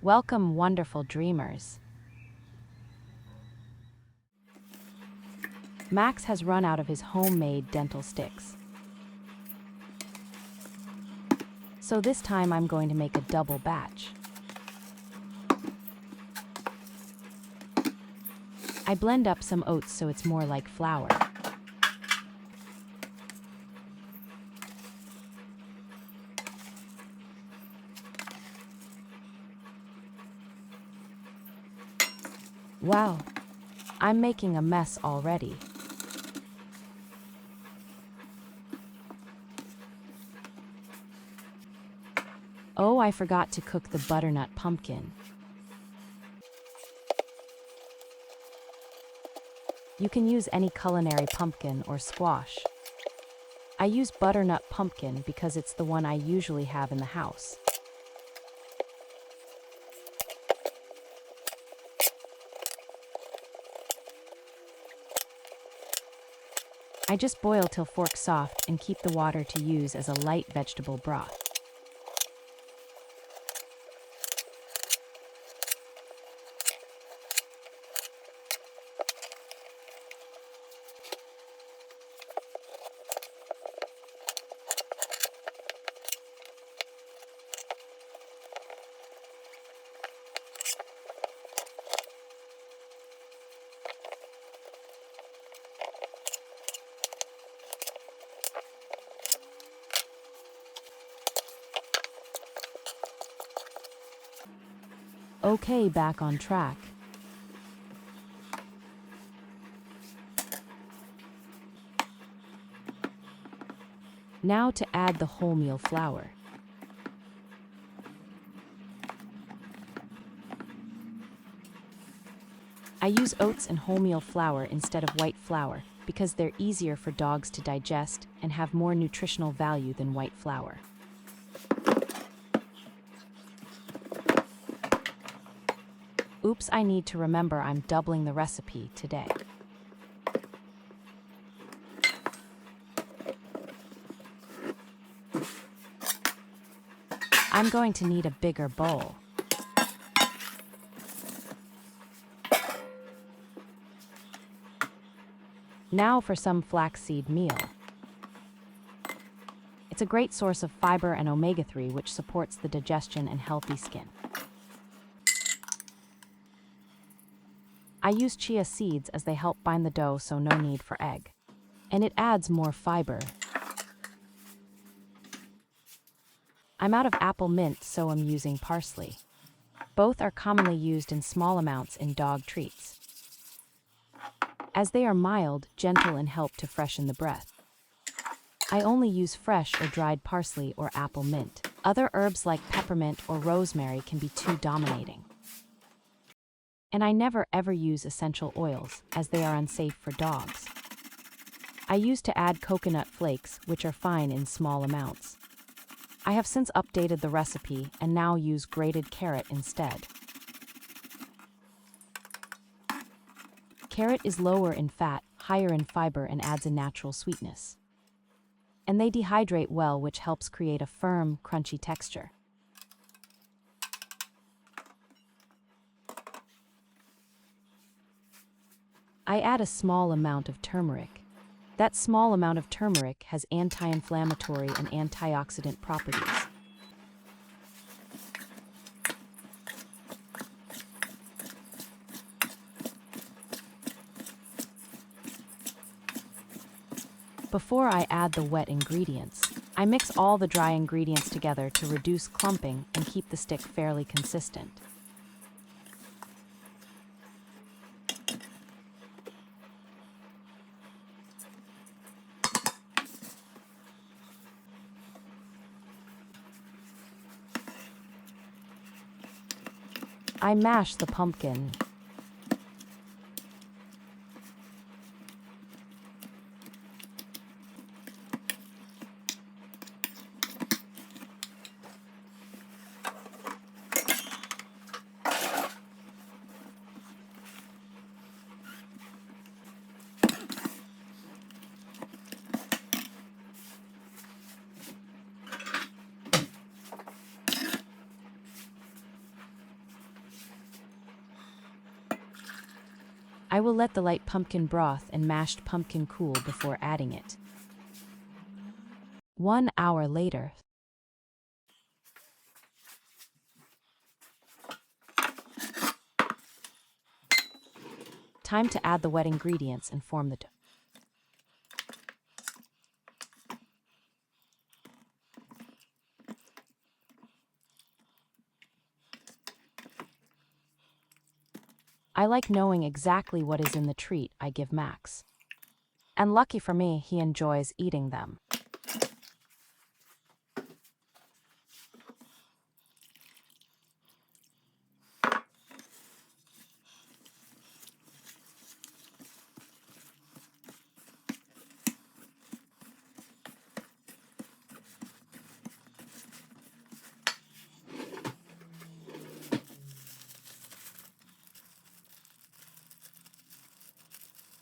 Welcome, wonderful dreamers. Max has run out of his homemade dental sticks. So this time I'm going to make a double batch. I blend up some oats so it's more like flour. Wow, I'm making a mess already. Oh, I forgot to cook the butternut pumpkin. You can use any culinary pumpkin or squash. I use butternut pumpkin because it's the one I usually have in the house. I just boil till fork soft and keep the water to use as a light vegetable broth. Okay, back on track. Now to add the wholemeal flour. I use oats and wholemeal flour instead of white flour because they're easier for dogs to digest and have more nutritional value than white flour. Oops, I need to remember I'm doubling the recipe today. I'm going to need a bigger bowl. Now for some flaxseed meal. It's a great source of fiber and omega-3 which supports the digestion and healthy skin. I use chia seeds as they help bind the dough, so no need for egg. And it adds more fiber. I'm out of apple mint, so I'm using parsley. Both are commonly used in small amounts in dog treats, as they are mild, gentle, and help to freshen the breath. I only use fresh or dried parsley or apple mint. Other herbs like peppermint or rosemary can be too dominating. And I never ever use essential oils, as they are unsafe for dogs. I used to add coconut flakes, which are fine in small amounts. I have since updated the recipe and now use grated carrot instead. Carrot is lower in fat, higher in fiber, and adds a natural sweetness. And they dehydrate well, which helps create a firm, crunchy texture. I add a small amount of turmeric. That small amount of turmeric has anti-inflammatory and antioxidant properties. Before I add the wet ingredients, I mix all the dry ingredients together to reduce clumping and keep the stick fairly consistent. I mash the pumpkin. I will let the light pumpkin broth and mashed pumpkin cool before adding it. 1 hour later. Time to add the wet ingredients and form the dough. I like knowing exactly what is in the treat I give Max. And lucky for me, he enjoys eating them.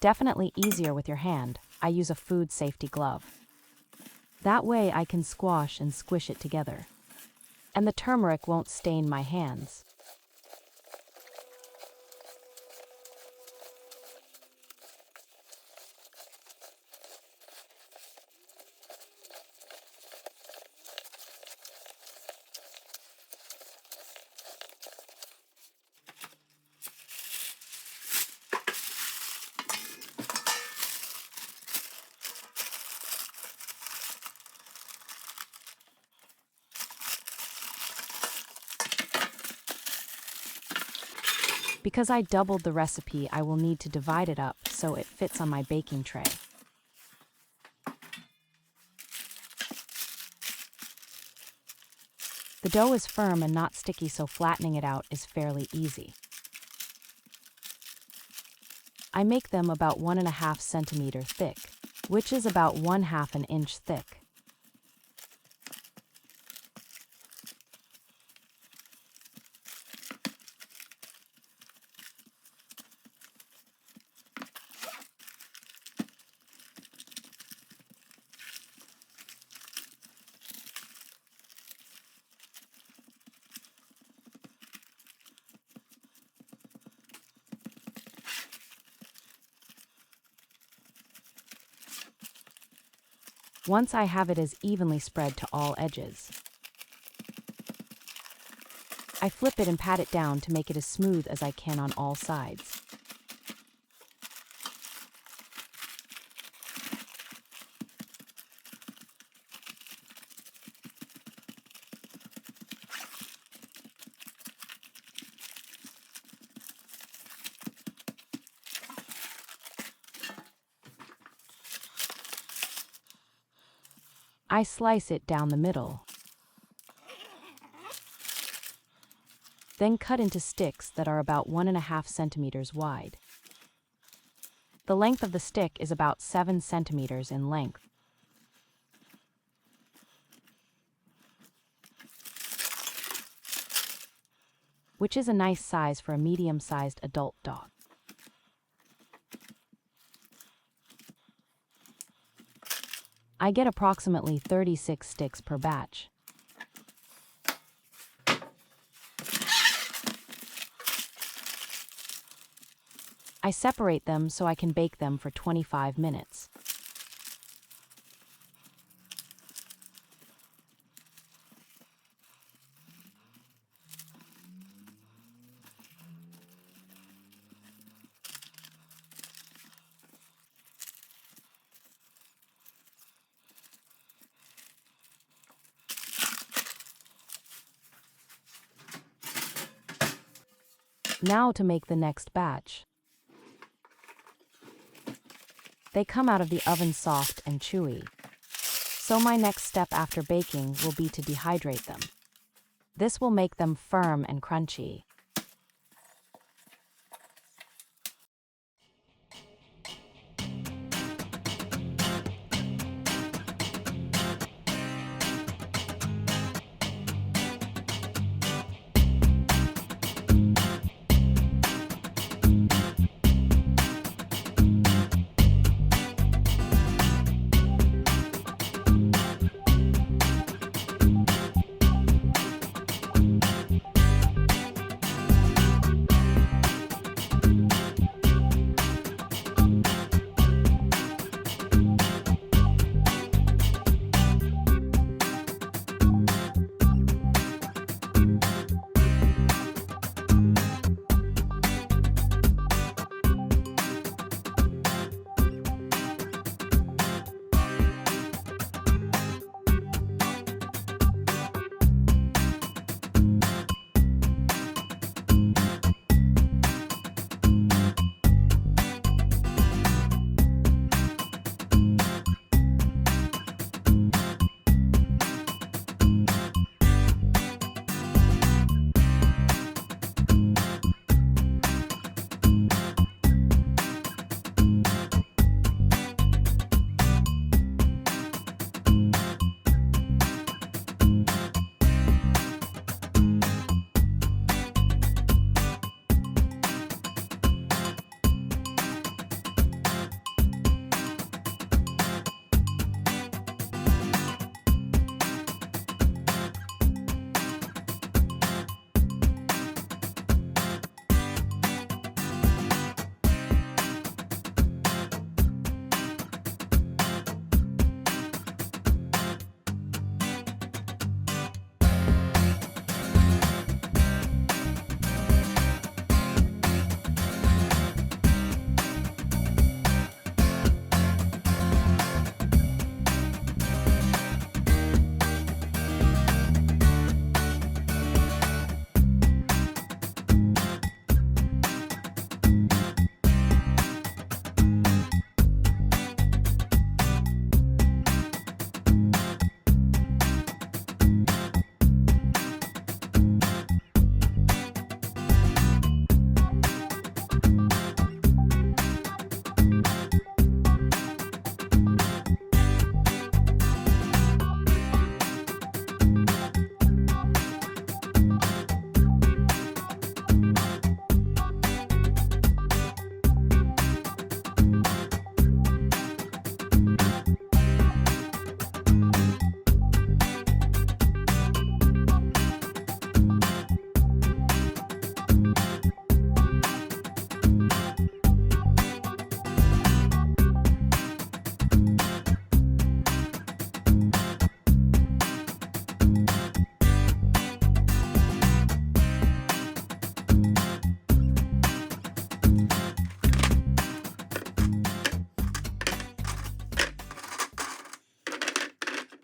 Definitely easier with your hand. I use a food safety glove. That way I can squash and squish it together. And the turmeric won't stain my hands. Because I doubled the recipe, I will need to divide it up so it fits on my baking tray. The dough is firm and not sticky, so flattening it out is fairly easy. I make them about 1.5 centimeter thick, which is about 1/2 inch thick. Once I have it as evenly spread to all edges, I flip it and pat it down to make it as smooth as I can on all sides. I slice it down the middle. Then cut into sticks that are about 1.5 centimeters wide. The length of the stick is about 7 centimeters in length. Which is a nice size for a medium-sized adult dog. I get approximately 36 sticks per batch. I separate them so I can bake them for 25 minutes. Now to make the next batch. They come out of the oven soft and chewy. So my next step after baking will be to dehydrate them. This will make them firm and crunchy.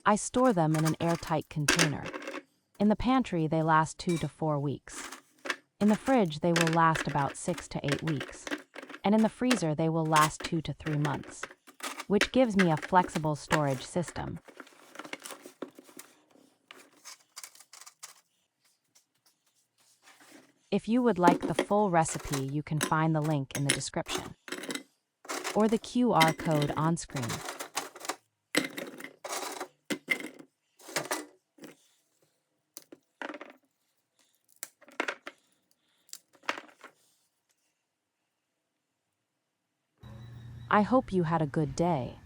I store them in an airtight container. In the pantry, they last 2 to 4 weeks. In the fridge, they will last about 6 to 8 weeks. And in the freezer, they will last 2 to 3 months, which gives me a flexible storage system. If you would like the full recipe, you can find the link in the description or the QR code on screen. I hope you had a good day.